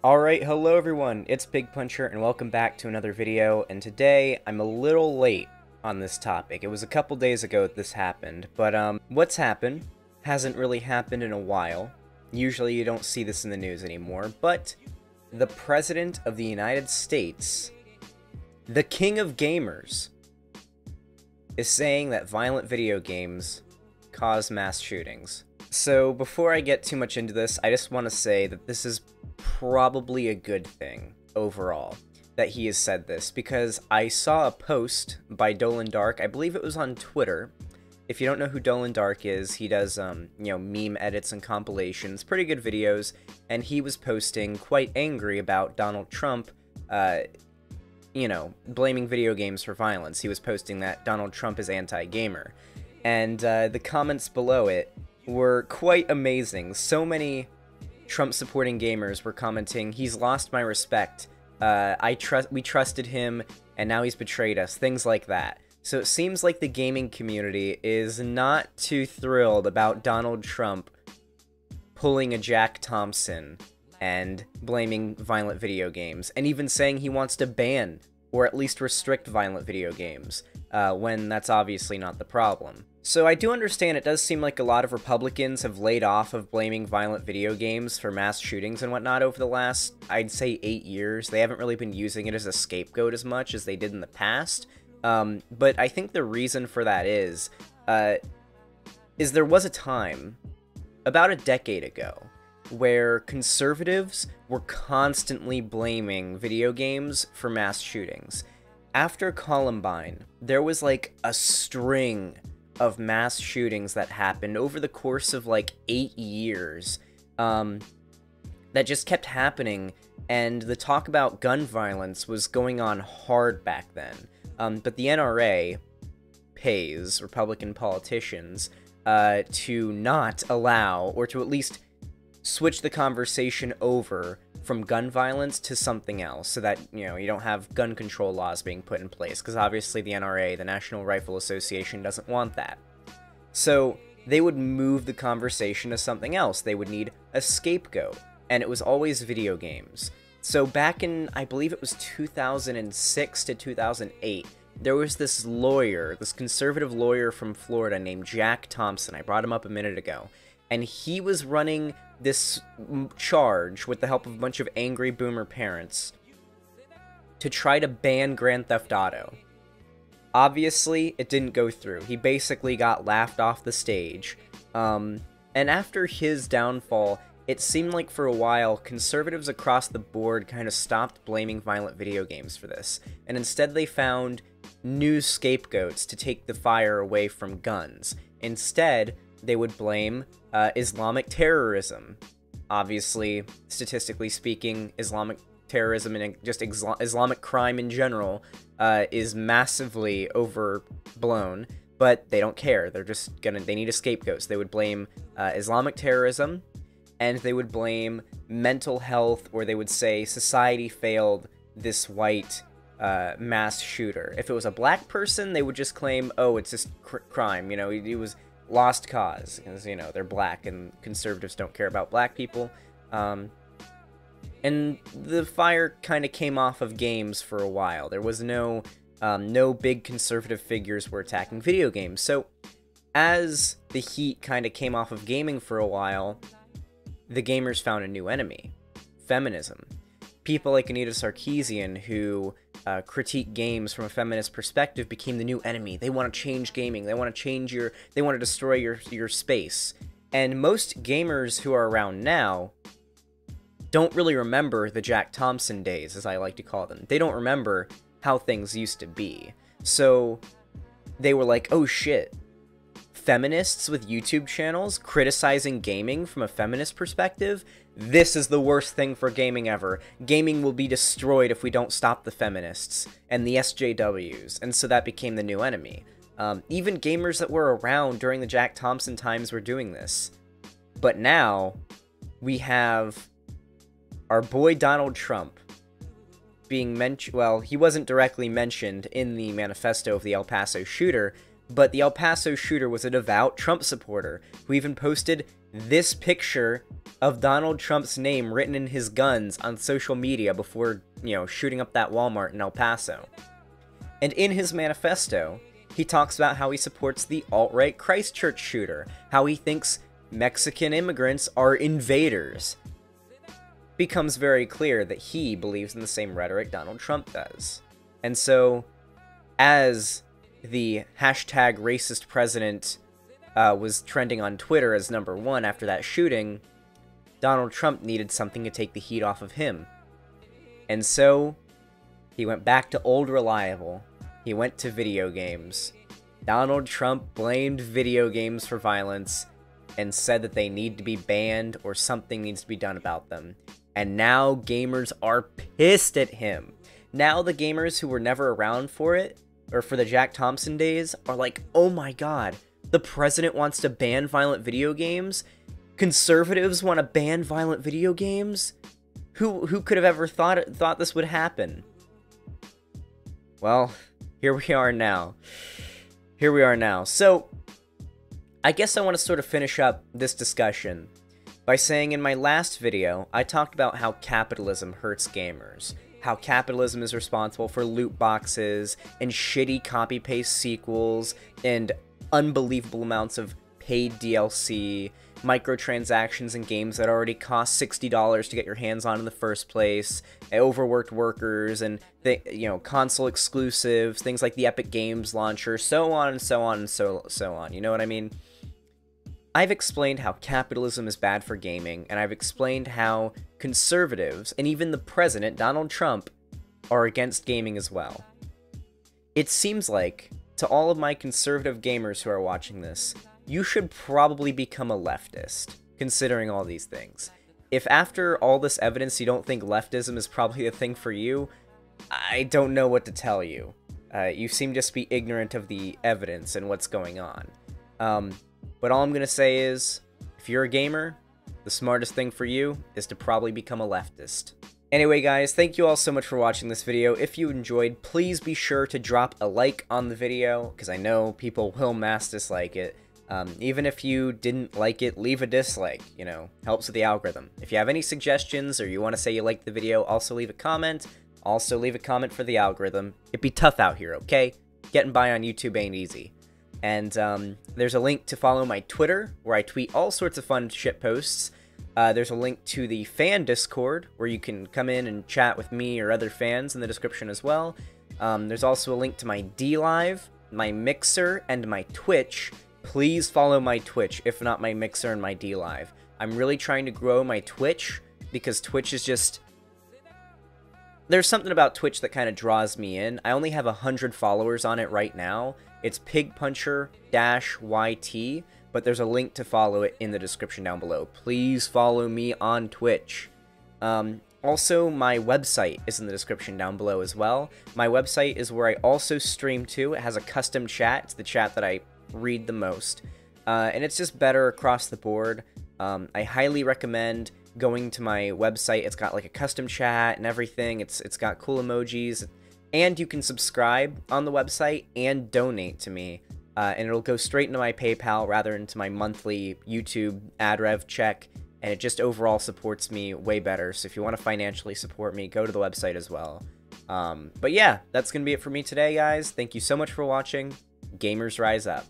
Alright, hello everyone, it's Big Puncher and welcome back to another video, and today I'm a little late on this topic. It was a couple days ago that this happened, but what's happened hasn't really happened in a while. Usually you don't see this in the news anymore, but the President of the United States, the King of Gamers, is saying that violent video games cause mass shootings. So before I get too much into this, I just want to say that this is probably a good thing overall that he has said this, because I saw a post by Dolan Dark. I believe it was on Twitter. If you don't know who Dolan Dark is, he does meme edits and compilations, pretty good videos, and he was posting quite angry about Donald Trump blaming video games for violence. He was posting that Donald Trump is anti-gamer, and the comments below it were quite amazing. So many Trump-supporting gamers were commenting, "He's lost my respect. We trusted him, and now he's betrayed us." Things like that. So it seems like the gaming community is not too thrilled about Donald Trump pulling a Jack Thompson and blaming violent video games, and even saying he wants to ban or at least restrict violent video games, when that's obviously not the problem. So I do understand it does seem like a lot of Republicans have laid off of blaming violent video games for mass shootings and whatnot over the last, I'd say, 8 years. They haven't really been using it as a scapegoat as much as they did in the past. But I think the reason for that is there was a time, about a decade ago, where conservatives were constantly blaming video games for mass shootings. After Columbine, there was like a string of mass shootings that happened over the course of like 8 years, that just kept happening, and the talk about gun violence was going on hard back then. But the NRA pays Republican politicians to not allow, or to at least switch the conversation over from gun violence to something else, so that, you don't have gun control laws being put in place, because obviously the NRA, the National Rifle Association, doesn't want that. So they would move the conversation to something else. They would need a scapegoat, and it was always video games. So back in, I believe it was 2006 to 2008, there was this lawyer, this conservative lawyer from Florida named Jack Thompson. I brought him up a minute ago. And he was running this charge with the help of a bunch of angry boomer parents to try to ban Grand Theft Auto. Obviously, it didn't go through. He basically got laughed off the stage. And after his downfall, it seemed like for a while, conservatives across the board kind of stopped blaming violent video games for this. And instead they found new scapegoats to take the fire away from guns. Instead, they would blame Islamic terrorism. Obviously, statistically speaking, Islamic terrorism and just Islamic crime in general is massively overblown, but they don't care. They need a scapegoat. So they would blame Islamic terrorism, and they would blame mental health, or they would say society failed this white mass shooter. If it was a black person, they would just claim, oh, it's just crime. He was lost cause, because, they're black, and conservatives don't care about black people. And the fire kind of came off of games for a while. There was no big conservative figures were attacking video games. So as the heat kind of came off of gaming for a while, the gamers found a new enemy: feminism. People like Anita Sarkeesian, who critique games from a feminist perspective, became the new enemy. They want to change gaming. They want to destroy your space. And most gamers who are around now don't really remember the Jack Thompson days, as I like to call them. They don't remember how things used to be. So they were like, oh shit, feminists with YouTube channels criticizing gaming from a feminist perspective? This is the worst thing for gaming ever. Gaming will be destroyed if we don't stop the feminists and the SJWs. And so that became the new enemy. Even gamers that were around during the Jack Thompson times were doing this. But now we have our boy Donald Trump being mentioned. Well, he wasn't directly mentioned in the manifesto of the El Paso shooter, But the El Paso shooter was a devout Trump supporter who even posted this picture of Donald Trump's name written in his guns on social media before, shooting up that Walmart in El Paso. And in his manifesto, he talks about how he supports the alt-right Christchurch shooter, how he thinks Mexican immigrants are invaders. Becomes very clear that he believes in the same rhetoric Donald Trump does. And so, as the hashtag racist president was trending on Twitter as #1 after that shooting, Donald Trump needed something to take the heat off of him. And so, he went back to old reliable. He went to video games. Donald Trump blamed video games for violence and said that they need to be banned or something needs to be done about them. And now gamers are pissed at him. Now the gamers who were never around for it, or for the Jack Thompson days, are like, oh my god, the president wants to ban violent video games? Conservatives want to ban violent video games? Who could have ever thought this would happen? Well, here we are now. Here we are now. So, I guess I want to sort of finish up this discussion by saying in my last video, I talked about how capitalism hurts gamers. How capitalism is responsible for loot boxes and shitty copy-paste sequels and unbelievable amounts of paid DLC, microtransactions in games that already cost $60 to get your hands on in the first place, overworked workers, and console exclusives, things like the Epic Games launcher, so on and so on and so on. You know what I mean? I've explained how capitalism is bad for gaming, and I've explained how conservatives, and even the president, Donald Trump, are against gaming as well. It seems like, to all of my conservative gamers who are watching this, you should probably become a leftist, considering all these things. If after all this evidence you don't think leftism is probably a thing for you, I don't know what to tell you. You seem to just be ignorant of the evidence and what's going on. But all I'm going to say is, if you're a gamer, the smartest thing for you is to probably become a leftist. Anyway guys, thank you all so much for watching this video. If you enjoyed, please be sure to drop a like on the video, because I know people will mass dislike it. Even if you didn't like it, leave a dislike, helps with the algorithm. If you have any suggestions or you want to say you liked the video, also leave a comment. Also leave a comment for the algorithm. It'd be tough out here, okay? Getting by on YouTube ain't easy. And there's a link to follow my Twitter, where I tweet all sorts of fun shit posts. There's a link to the fan Discord, where you can come in and chat with me or other fans in the description as well. There's also a link to my DLive, my Mixer, and my Twitch. Please follow my Twitch, if not my Mixer and my DLive. I'm really trying to grow my Twitch, because Twitch is just... There's something about Twitch that kind of draws me in. I only have 100 followers on it right now. It's pigpuncher-YT, but there's a link to follow it in the description down below. Please follow me on Twitch. Also, my website is in the description down below as well. My website is where I also stream to. It has a custom chat. It's the chat that I read the most. And it's just better across the board. I highly recommend going to my website. It's got like a custom chat and everything. It's got cool emojis. And you can subscribe on the website and donate to me. And it'll go straight into my PayPal rather than to my monthly YouTube ad rev check. And it just overall supports me way better. So if you want to financially support me, go to the website as well. But yeah, that's going to be it for me today, guys. Thank you so much for watching. Gamers rise up.